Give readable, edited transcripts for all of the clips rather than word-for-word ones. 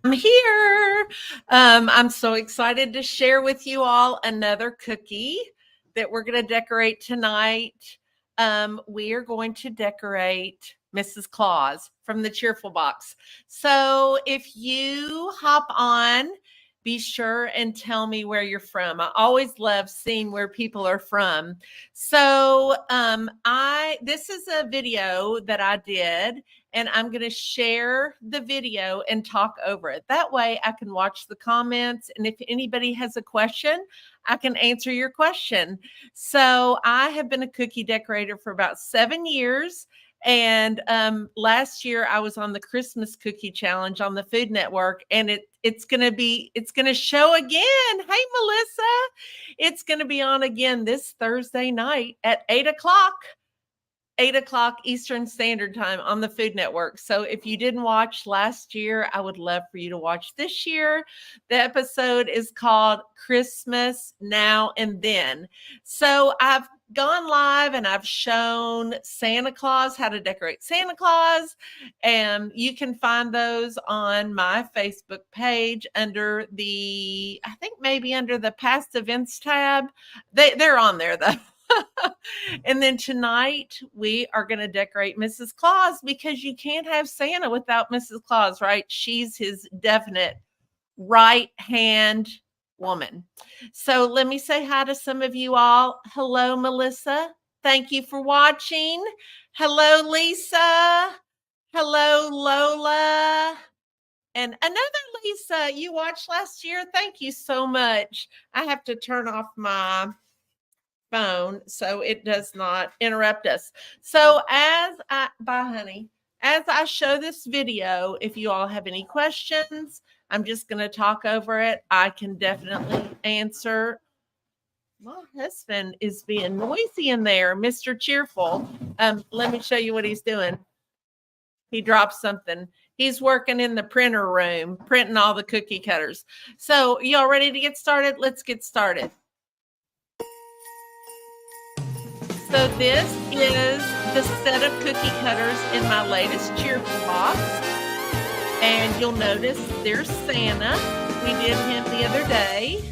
I'm here. I'm so excited to share with you all another cookie that we're going to decorate tonight. We are going to decorate Mrs. Claus from the Cheerful Box. So if you hop on, be sure and tell me where you're from. I always love seeing where people are from. So I this is a video that I did, and I'm going to share the video and talk over it. That way I can watch the comments. And if anybody has a question, I can answer your question. So I have been a cookie decorator for about 7 years. And last year I was on the Christmas cookie challenge on the Food Network, and it's going to show again. Hey, Melissa, it's going to be on again this Thursday night at 8 o'clock Eastern Standard Time on the Food Network. So if you didn't watch last year, I would love for you to watch this year. The episode is called Christmas Now and Then. So I've gone live and I've shown Santa Claus, how to decorate Santa Claus. And you can find those on my Facebook page under I think maybe under the past events tab. They're on there though. And then tonight we are going to decorate Mrs. Claus, because you can't have Santa without Mrs. Claus, right? She's his definite right hand woman. So let me say hi to some of you all. Hello, Melissa. Thank you for watching. Hello, Lisa. Hello, Lola. And another Lisa, you watched last year. Thank you so much. I have to turn off my phone so it does not interrupt us. So bye honey, as I show this video, if you all have any questions, I'm just going to talk over it. I can definitely answer. My husband is being noisy in there, Mr. Cheerful. Let me show you what he's doing. He dropped something. He's working in the printer room, printing all the cookie cutters. So y'all ready to get started? Let's get started. So this is the set of cookie cutters in my latest Cheerful Box. And you'll notice there's Santa. We did him the other day.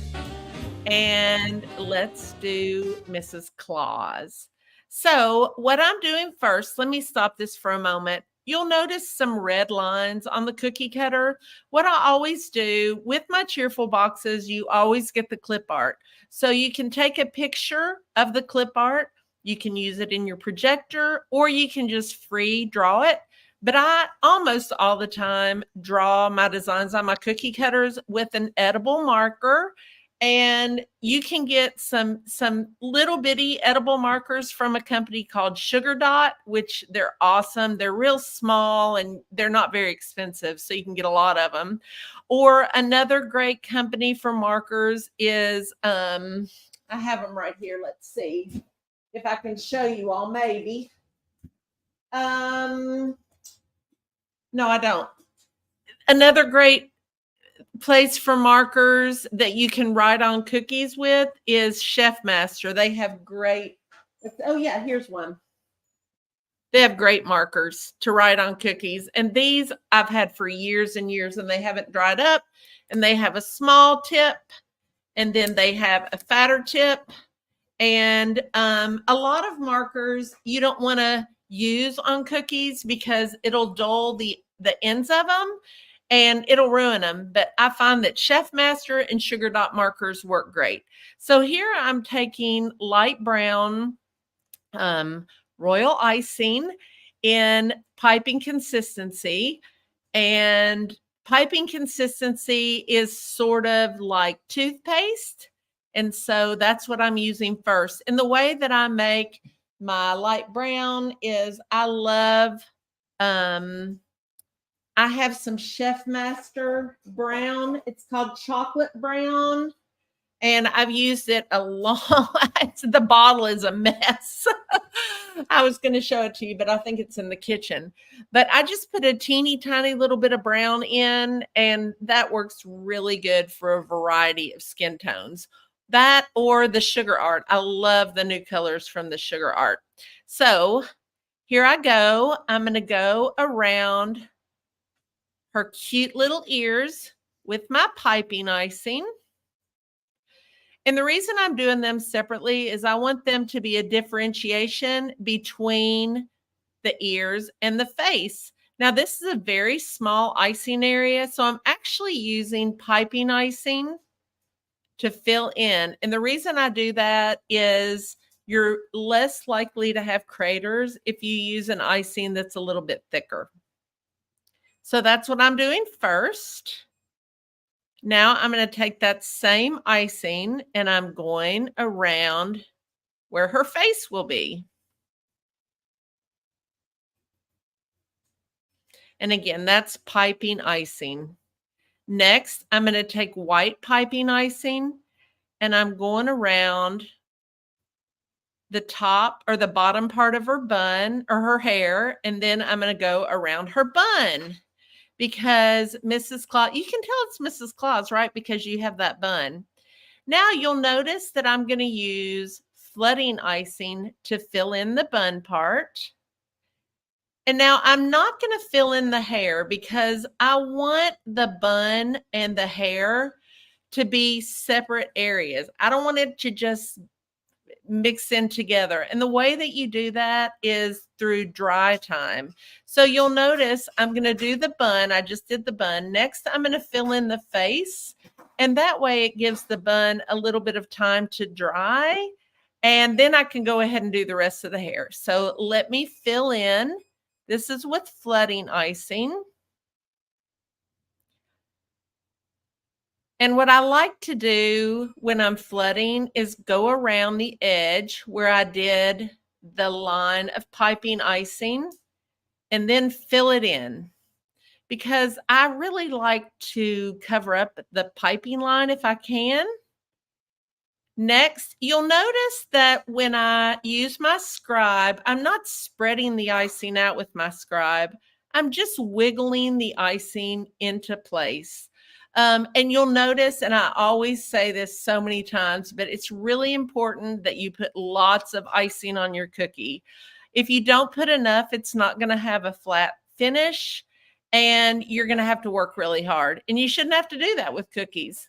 And let's do Mrs. Claus. So what I'm doing first, let me stop this for a moment. You'll notice some red lines on the cookie cutter. What I always do with my Cheerful Boxes, you always get the clip art. So you can take a picture of the clip art. You can use it in your projector, or you can just free draw it. But I almost all the time draw my designs on my cookie cutters with an edible marker. And you can get some little bitty edible markers from a company called Sugar Dot, which they're awesome. They're real small and they're not very expensive, so you can get a lot of them. Or another great company for markers is, I have them right here. Let's see if I can show you all, maybe. No, I don't. Another great place for markers that you can write on cookies with is Chef Master. They have great, oh yeah, here's one. They have great markers to write on cookies. And these I've had for years and years, and they haven't dried up. And they have a small tip, and then they have a fatter tip. And a lot of markers you don't want to use on cookies because it'll dull the ends of them and it'll ruin them. But I find that Chef Master and Sugar Dot markers work great. So here I'm taking light brown royal icing in piping consistency. And piping consistency is sort of like toothpaste. And so that's what I'm using first. And the way that I make my light brown is I have some Chef Master brown. It's called chocolate brown. And I've used it a lot. The bottle is a mess. I was going to show it to you, but I think it's in the kitchen. But I just put a teeny tiny little bit of brown in, and that works really good for a variety of skin tones. That or the sugar art. I love the new colors from the sugar art. So here I go. I'm going to go around her cute little ears with my piping icing. And the reason I'm doing them separately is I want them to be a differentiation between the ears and the face. Now, this is a very small icing area, so I'm actually using piping icing to fill in. And the reason I do that is you're less likely to have craters if you use an icing that's a little bit thicker. So that's what I'm doing first. Now I'm going to take that same icing and I'm going around where her face will be. And again, that's piping icing. Next, I'm going to take white piping icing and I'm going around the top or the bottom part of her bun or her hair. And then I'm going to go around her bun because Mrs. Claus, you can tell it's Mrs. Claus, right? Because you have that bun. Now you'll notice that I'm going to use flooding icing to fill in the bun part. And now I'm not going to fill in the hair because I want the bun and the hair to be separate areas. I don't want it to just mix in together. And the way that you do that is through dry time. So you'll notice I'm going to do the bun. I just did the bun. Next, I'm going to fill in the face. And that way it gives the bun a little bit of time to dry. And then I can go ahead and do the rest of the hair. So let me fill in. This is with flooding icing. And what I like to do when I'm flooding is go around the edge where I did the line of piping icing and then fill it in because I really like to cover up the piping line if I can. Next, you'll notice that when I use my scribe, I'm not spreading the icing out with my scribe. I'm just wiggling the icing into place. And you'll notice, and I always say this so many times, but it's really important that you put lots of icing on your cookie. If you don't put enough, it's not going to have a flat finish and you're going to have to work really hard. And you shouldn't have to do that with cookies.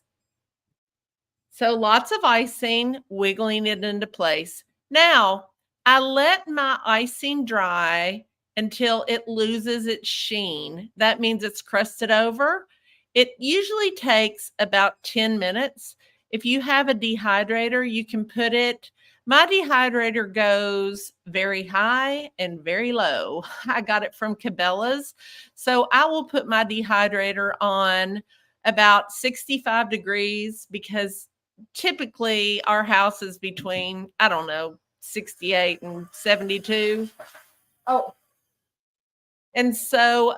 So lots of icing, wiggling it into place. Now, I let my icing dry until it loses its sheen. That means it's crusted over. It usually takes about 10 minutes. If you have a dehydrator, you can put it. My dehydrator goes very high and very low. I got it from Cabela's. So I will put my dehydrator on about 65 degrees because typically our house is between, I don't know, 68 and 72. Oh. And so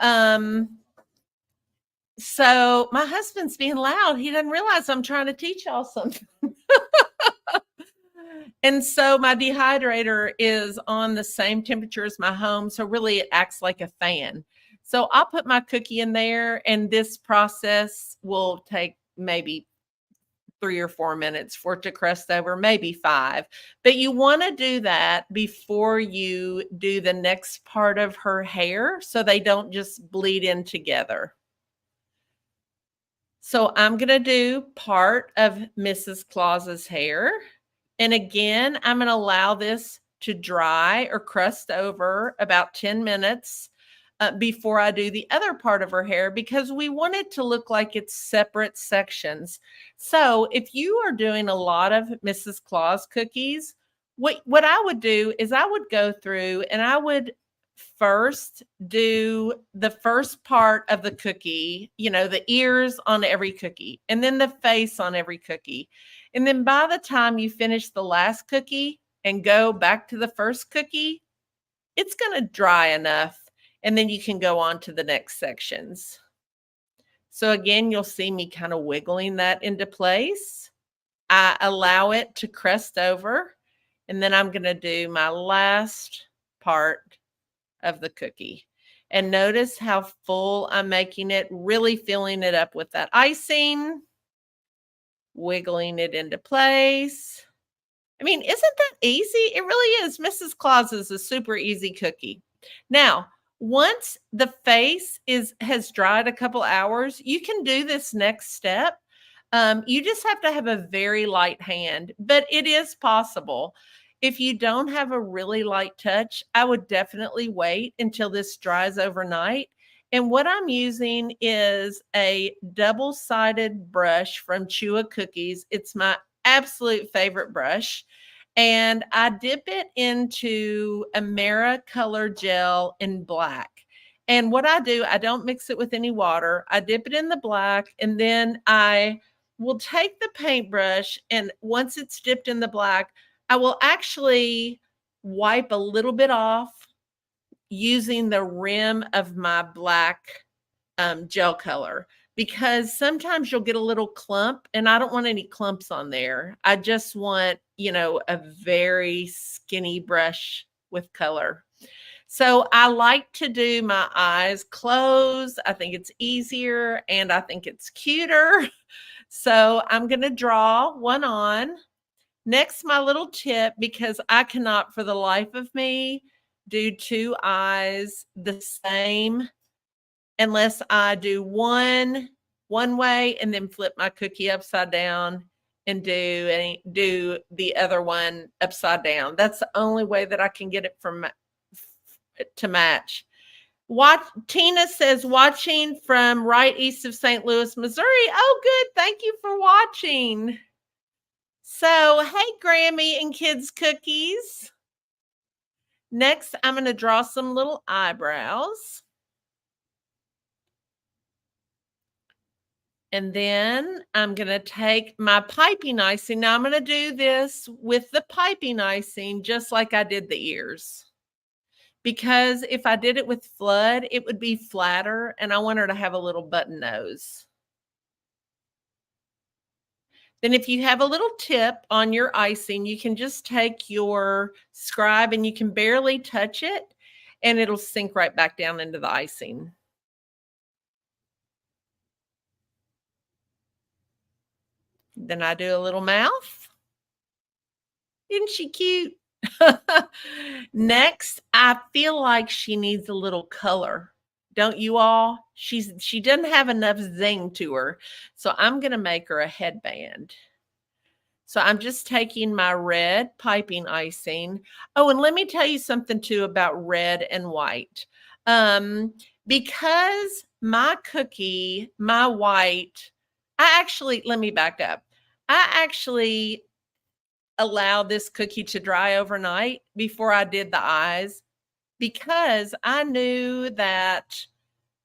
my husband's being loud. He doesn't realize I'm trying to teach y'all something. And so my dehydrator is on the same temperature as my home. So really it acts like a fan. So I'll put my cookie in there and this process will take maybe 3 or 4 minutes for it to crust over, maybe 5. But you want to do that before you do the next part of her hair so they don't just bleed in together. So I'm going to do part of Mrs. Claus's hair. And again, I'm going to allow this to dry or crust over about 10 minutes before I do the other part of her hair because we want it to look like it's separate sections. So if you are doing a lot of Mrs. Claus cookies, what I would do is I would go through and I would first do the first part of the cookie, you know, the ears on every cookie, and then the face on every cookie. And then by the time you finish the last cookie and go back to the first cookie, it's going to dry enough. And then you can go on to the next sections. So again, you'll see me kind of wiggling that into place. I allow it to crust over. And then I'm going to do my last part of the cookie. And notice how full I'm making it, really filling it up with that icing, wiggling it into place. I mean, isn't that easy? It really is. Mrs. Claus is a super easy cookie. Now, Once the face has dried a couple hours, you can do this next step. You just have to have a very light hand, but it is possible. If you don't have a really light touch, I would definitely wait until this dries overnight. And what I'm using is a double-sided brush from Chua Cookies. It's my absolute favorite brush. And I dip it into Amera color gel in black. And what I do, I don't mix it with any water. I dip it in the black, and then I will take the paintbrush, and once it's dipped in the black, I will actually wipe a little bit off using the rim of my black gel color, because sometimes you'll get a little clump, and I don't want any clumps on there. I just want, a very skinny brush with color. So I like to do my eyes closed. I think it's easier and I think it's cuter. So I'm going to draw one on. Next, my little tip, because I cannot for the life of me do two eyes the same unless I do one way and then flip my cookie upside down and do the other one upside down. That's the only way that I can get it to match. Tina says, watching from right east of St. Louis, Missouri. Oh, good. Thank you for watching. So, hey, Grammy and Kids Cookies. Next, I'm going to draw some little eyebrows. And then I'm going to take my piping icing. Now, I'm going to do this with the piping icing just like I did the ears. Because if I did it with Flood, it would be flatter, and I want her to have a little button nose. Then if you have a little tip on your icing, you can just take your scribe and you can barely touch it, and it'll sink right back down into the icing. Then I do a little mouth. Isn't she cute? Next, I feel like she needs a little color. Don't you all? She doesn't have enough zing to her. So I'm going to make her a headband. So I'm just taking my red piping icing. Oh, and let me tell you something too about red and white. Because my cookie, my white, let me back up. I actually allow this cookie to dry overnight before I did the eyes, because I knew that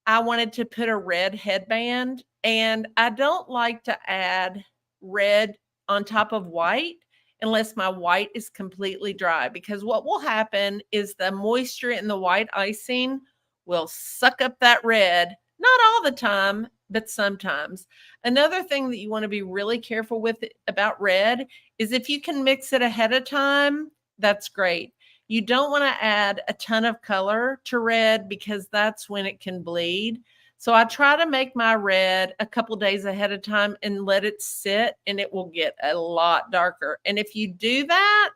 I wanted to put a red headband, and I don't like to add red on top of white unless my white is completely dry, because what will happen is the moisture in the white icing will suck up that red. Not all the time, but sometimes. Another thing that you want to be really careful with about red is if you can mix it ahead of time, that's great. You don't want to add a ton of color to red because that's when it can bleed. So I try to make my red a couple days ahead of time and let it sit, and it will get a lot darker. And if you do that,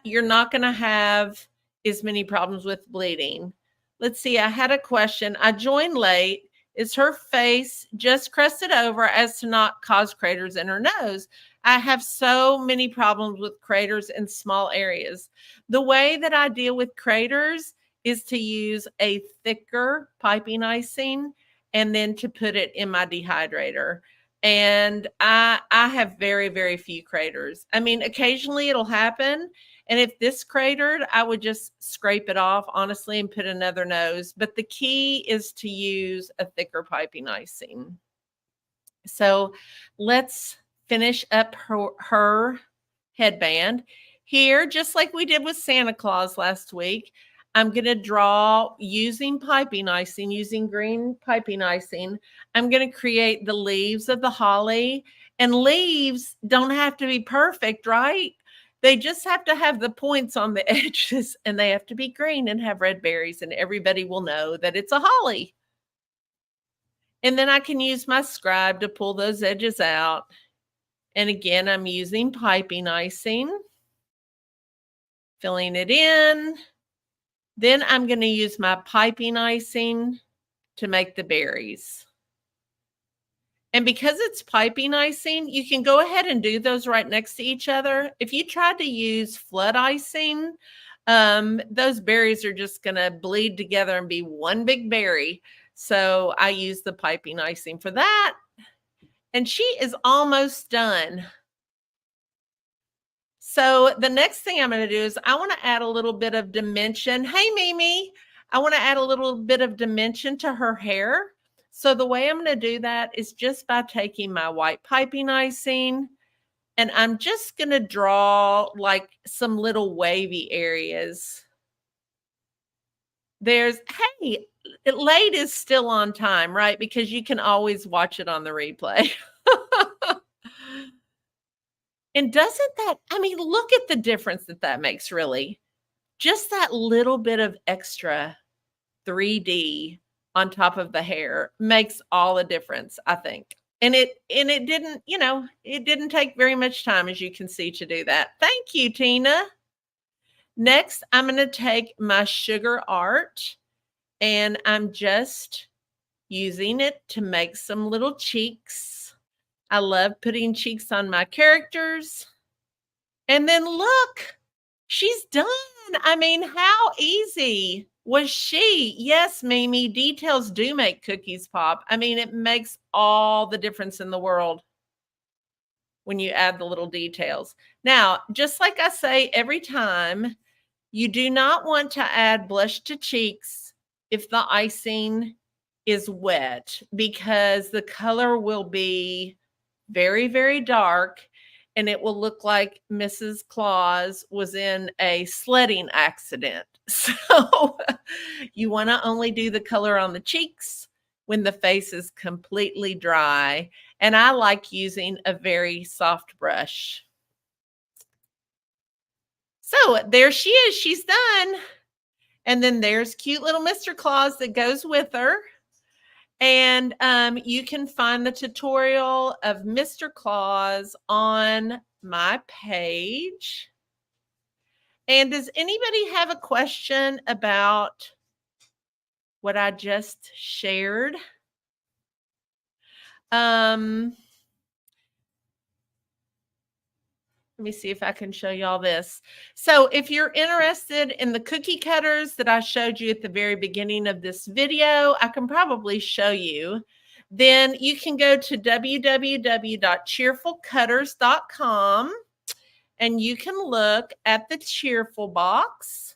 you're not going to have as many problems with bleeding. Let's see. I had a question. I joined late. Is her face just crusted over as to not cause craters in her nose? I have so many problems with craters in small areas. The way that I deal with craters is to use a thicker piping icing and then to put it in my dehydrator. And I have very, very few craters. I mean, occasionally it'll happen. And if this cratered, I would just scrape it off, honestly, and put another nose. But the key is to use a thicker piping icing. So let's finish up her headband. Here, just like we did with Santa Claus last week, I'm going to draw using piping icing, using green piping icing. I'm going to create the leaves of the holly. And leaves don't have to be perfect, right? They just have to have the points on the edges, and they have to be green and have red berries, and everybody will know that it's a holly. And then I can use my scribe to pull those edges out. And again, I'm using piping icing, filling it in. Then I'm going to use my piping icing to make the berries. And because it's piping icing, you can go ahead and do those right next to each other. If you tried to use flood icing, those berries are just going to bleed together and be one big berry. So I use the piping icing for that. And she is almost done. So the next thing I'm going to do is I want to add a little bit of dimension. Hey, Mimi, I want to add a little bit of dimension to her hair. So the way I'm going to do that is just by taking my white piping icing, and I'm just going to draw like some little wavy areas. Hey, late is still on time, right? Because you can always watch it on the replay. And doesn't that, I mean, look at the difference that makes, really. Just that little bit of extra 3D on top of the hair makes all the difference, I think. And it didn't, it didn't take very much time, as you can see, to do that. Thank you, Tina. Next, I'm going to take my sugar art, and I'm just using it to make some little cheeks. I love putting cheeks on my characters. And then look, she's done. I mean, how easy was she? Yes, Mimi, details do make cookies pop. I mean, it makes all the difference in the world when you add the little details. Now, just like I say every time, you do not want to add blush to cheeks if the icing is wet, because the color will be very, very dark, and it will look like Mrs. Claus was in a sledding accident. So you want to only do the color on the cheeks when the face is completely dry. And I like using a very soft brush. So there she is. She's done. And then there's cute little Mr. Claus that goes with her. And you can find the tutorial of Mr. Claus on my page. And does anybody have a question about what I just shared? Let me see if I can show y'all this. So if you're interested in the cookie cutters that I showed you at the very beginning of this video, I can probably show you. Then you can go to www.cheerfulcutters.com, and you can look at the Cheerful box,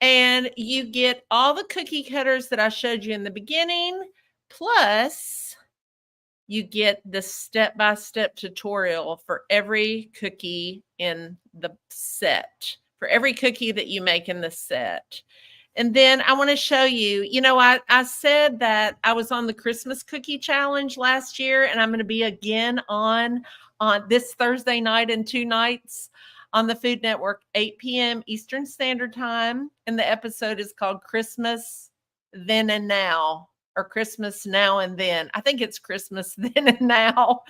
and you get all the cookie cutters that I showed you in the beginning, plus you get the step-by-step tutorial for every cookie in the set, for every cookie that you make in the set. And then I want to show you, I said that I was on the Christmas cookie challenge last year, and I'm going to be again on this Thursday night and 2 nights on the Food Network, 8 p.m. Eastern Standard Time. And the episode is called Christmas Then and Now, or Christmas Now and Then. I think it's Christmas Then and Now.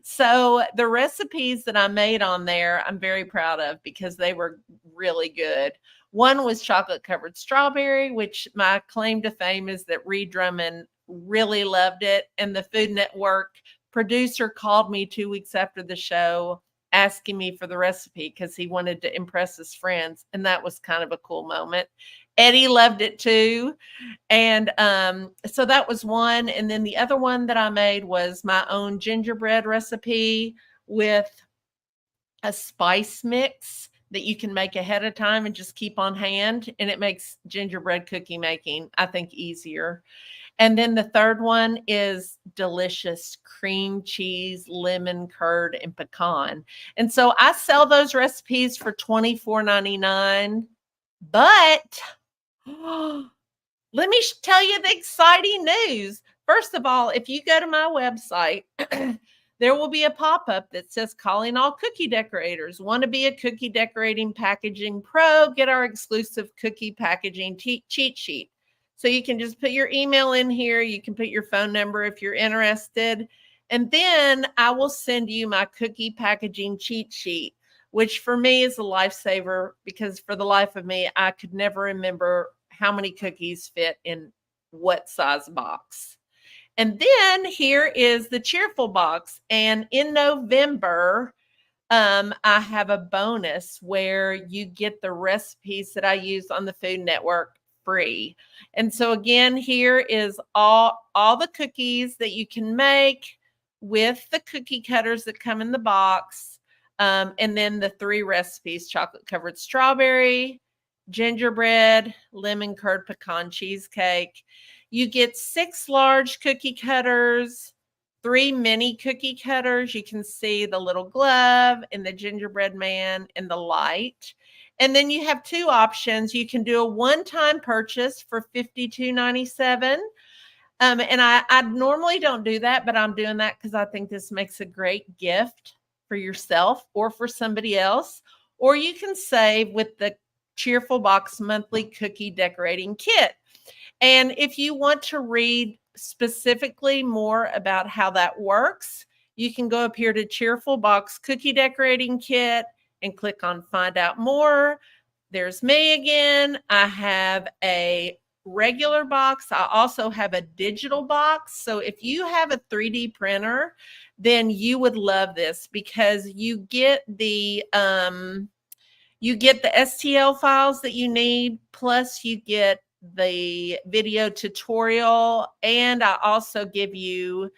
So the recipes that I made on there, I'm very proud of because they were really good. One was chocolate covered strawberry, which my claim to fame is that Reed Drummond really loved it. And the Food Network producer called me 2 weeks after the show asking me for the recipe because he wanted to impress his friends. And that was kind of a cool moment. Eddie loved it too. And so that was one. And then the other one that I made was my own gingerbread recipe with a spice mix that you can make ahead of time and just keep on hand. And it makes gingerbread cookie making, I think, easier. And then the third one is delicious cream cheese, lemon curd, and pecan. And so I sell those recipes for $24.99. But let me tell you the exciting news. First of all, if you go to my website, there will be a pop-up that says calling all cookie decorators. Want to be a cookie decorating packaging pro? Get our exclusive cookie packaging cheat sheet. So you can just put your email in here. You can put your phone number if you're interested. And then I will send you my cookie packaging cheat sheet, which for me is a lifesaver because for the life of me, I could never remember how many cookies fit in what size box. And then here is the cheerful box. And in November, I have a bonus where you get the recipes that I use on the Food Network free. And so again, here is all the cookies that you can make with the cookie cutters that come in the box. And then the 3 recipes: chocolate covered strawberry, gingerbread, lemon curd pecan cheesecake. You get 6 large cookie cutters, 3 mini cookie cutters. You can see the little glove and the gingerbread man and the light. And then you have 2 options. You can do a one-time purchase for $52.97. And I normally don't do that, but I'm doing that because I think this makes a great gift for yourself or for somebody else. Or you can save with the Cheerful Box monthly cookie decorating kit. And if you want to read specifically more about how that works, you can go up here to Cheerful Box Cookie Decorating Kit and click on Find Out More. There's me again. I have a regular box. I also have a digital box. So if you have a 3D printer, then you would love this because you get the STL files that you need, plus you get the video tutorial, and I also give you,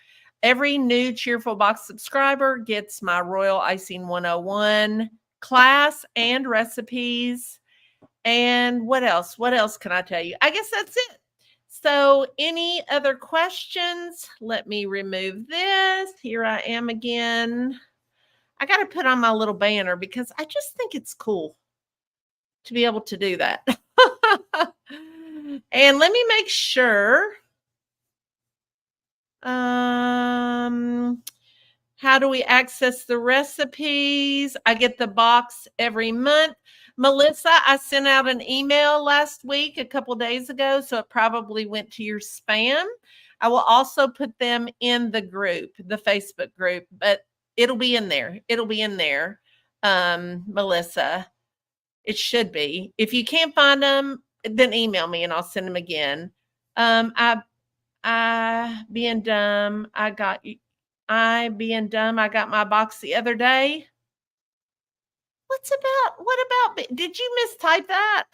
every new Cheerful Box subscriber gets my Royal Icing 101 class and recipes. And what else? What else can I tell you? I guess that's it. So any other questions? Let me remove this. Here I am again. I got to put on my little banner because I just think it's cool to be able to do that. And let me make sure. How do we access the recipes? I get the box every month. Melissa, I sent out an email last week, a couple days ago, so it probably went to your spam. I will also put them in the group, the Facebook group, but it'll be in there. It'll be in there, Melissa. It should be. If you can't find them, then email me and I'll send them again. I being dumb, I got my box the other day. What about, did you mistype that?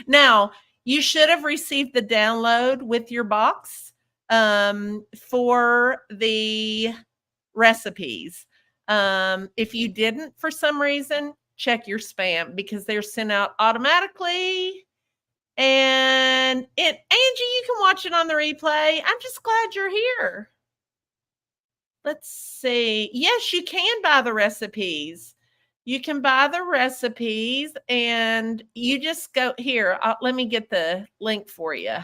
Now, you should have received the download with your box for the recipes. If you didn't, for some reason, check your spam because they're sent out automatically. And Angie, you can watch it on the replay. I'm just glad you're here. Let's see. Yes, you can buy the recipes. You can buy the recipes and you just go here. Let me get the link for you.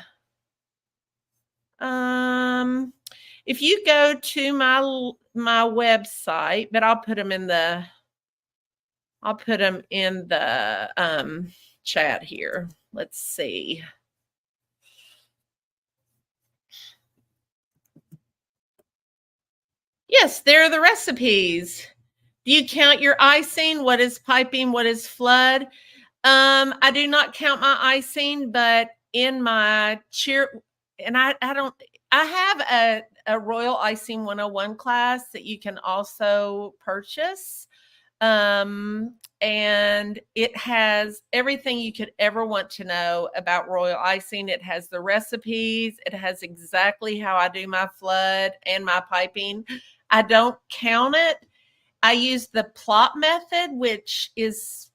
If you go to my website, but I'll put them in the chat here. Let's see. Yes, there are the recipes. Do you count your icing? What is piping? What is flood? I do not count my icing, but in my and I have a Royal Icing 101 class that you can also purchase. And it has everything you could ever want to know about Royal Icing. It has the recipes. It has exactly how I do my flood and my piping. I don't count it. I use the plop method, which is,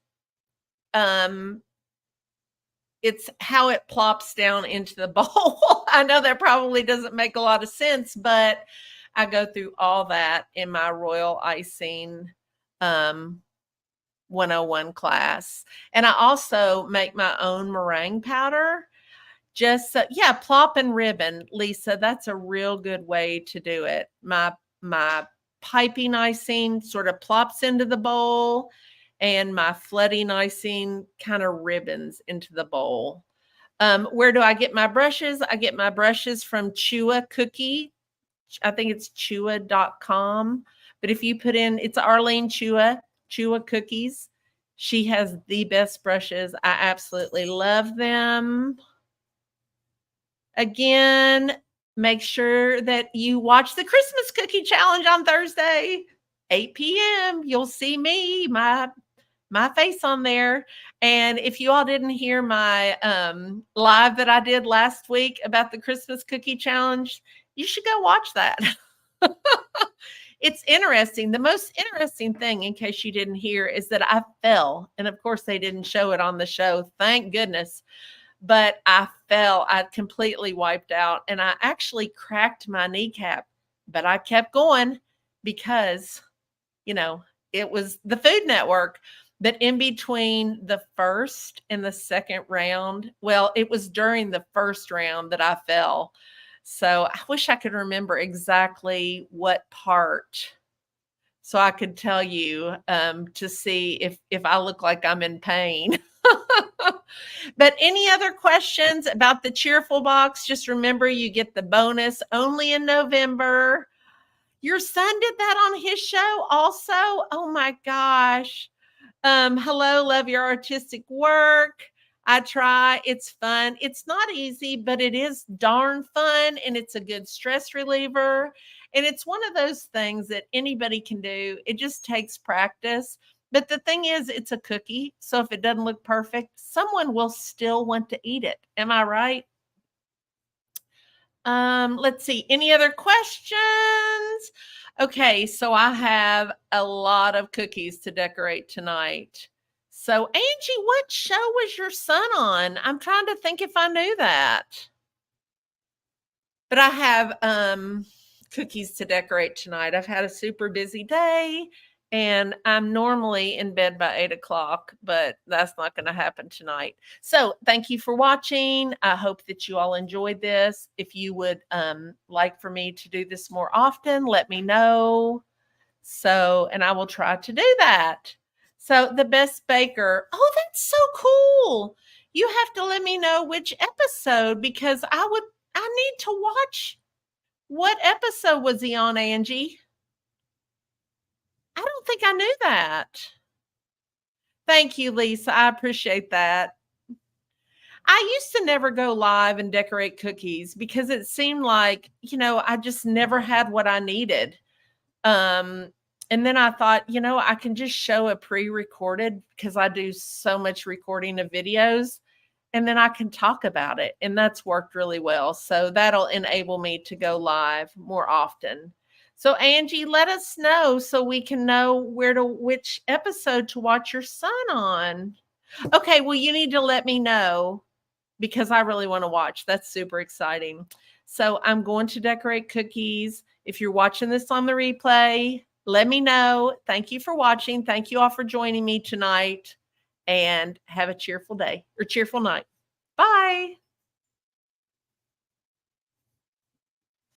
it's how it plops down into the bowl. I know that probably doesn't make a lot of sense, but I go through all that in my Royal Icing 101 class. And I also make my own meringue powder. Just yeah, plop and ribbon, Lisa. That's a real good way to do it. My piping icing sort of plops into the bowl, and my flooding icing kind of ribbons into the bowl. Where do I get my brushes? I get my brushes from Chua Cookie. I think it's chua.com. But if you put in, it's Arlene Chua Cookies. She has the best brushes. I absolutely love them. Again, make sure that you watch the Christmas cookie challenge on Thursday, 8 p.m. You'll see me, my face on there. And if you all didn't hear my live that I did last week about the Christmas cookie challenge, you should go watch that. It's interesting. The most interesting thing, in case you didn't hear, is that I fell. And of course, they didn't show it on the show. Thank goodness. But I fell. I completely wiped out. And I actually cracked my kneecap. But I kept going because, it was the Food Network. But in between the first and the second round, well, it was during the first round that I fell. So I wish I could remember exactly what part, so I could tell you to see if I look like I'm in pain. But any other questions about the Cheerful Box? Just remember, you get the bonus only in November. Your son did that on his show also. Oh my gosh. Hello, love your artistic work. I try. It's fun. It's not easy, but it is darn fun, and it's a good stress reliever. And it's one of those things that anybody can do. It just takes practice. But the thing is, it's a cookie. So if it doesn't look perfect, someone will still want to eat it. Am I right? Let's see. Any other questions? Okay, so I have a lot of cookies to decorate tonight. So, Angie, what show was your son on? I'm trying to think if I knew that. But I have cookies to decorate tonight. I've had a super busy day, and I'm normally in bed by 8 o'clock, but that's not going to happen tonight. So thank you for watching. I hope that you all enjoyed this. If you would like for me to do this more often, let me know. And I will try to do that. So the best baker. Oh, that's so cool. You have to let me know which episode, because I need to watch. What episode was he on, Angie? I don't think I knew that. Thank you, Lisa. I appreciate that. I used to never go live and decorate cookies because it seemed like, I just never had what I needed. And then I thought, I can just show a pre-recorded, because I do so much recording of videos, and then I can talk about it. And that's worked really well. So that'll enable me to go live more often. So Angie, let us know so we can know which episode to watch your son on. Okay, well, you need to let me know, because I really want to watch. That's super exciting. So I'm going to decorate cookies. If you're watching this on the replay, let me know. Thank you for watching. Thank you all for joining me tonight, and have a cheerful day or cheerful night. Bye.